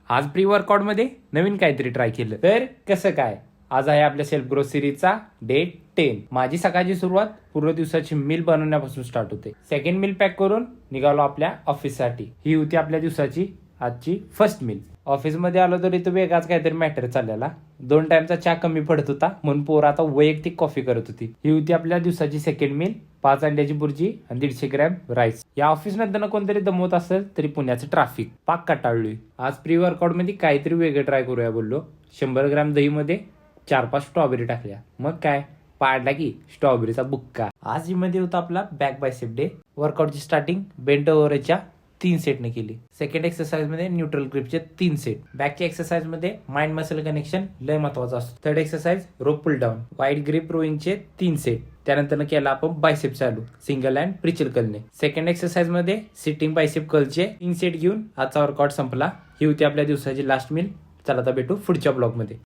आज pre workout मध्ये नवीन काहीतरी ट्राय केलं. तर कसं काय, आज आहे आपल्या सेल्फ ग्रोथ सिरीजचा डे 10. माझी सकाळची सुरुवात पूर्ण दिवसाची मील बनवण्यापासून स्टार्ट होते. सेकंड मील पॅक करून निघालो आपल्या ऑफिससाठी. ही होती आपल्या दिवसाची आजची फर्स्ट मील. ऑफिसमध्ये आलो तर इथं वेगळाच काहीतरी मॅटर चाललेला. 2 टाइमचा चहा कमी पडत होता म्हणून पोरं आता वैयक्तिक कॉफी करत होती. ही होती आपल्या दिवसाची सेकंड मील. 5 अंड्याची बुर्जी आणि 150 ग्रॅम राईस. या ऑफिस नंतर कोणतरी दमवत असेल तरी पुण्याचं ट्रॅफिक पाक कटाळलोय. आज प्री वर्कआउट मध्ये काहीतरी वेगळं ट्राय करूया बोललो. 100 ग्रॅम दही मध्ये 4-5 स्ट्रॉबेरी टाकल्या. मग काय पाडला की स्ट्रॉबेरीचा बुक्का. आज मध्ये होता आपला बॅक बायसेप डे. वर्कआउटची स्टार्टिंग बेंट ओव्हरच्या 3 सेटने केली. सेकंड एक्सरसाइज मध्ये न्यूट्रल ग्रिपचे 3 सेट. बॅकच्या एक्सरसाइज मध्ये माइंड मसल कनेक्शन लय महत्वाचं असतं. Third exercise rope pull down wide grip रोईंगचे 3 सेट. त्यानंतर केला आपण बायसेप चालू सिंगल हँड प्रिचल कर्लने. सेकंड एक्सरसाइज मध्ये सिटिंग बायसेप कर्लचे 3 सेट घेऊन आजचा वर्कआउट संपला. ही होती आपल्या दिवसाची लास्ट मील. चला आता भेटू पुढच्या ब्लॉग मध्ये.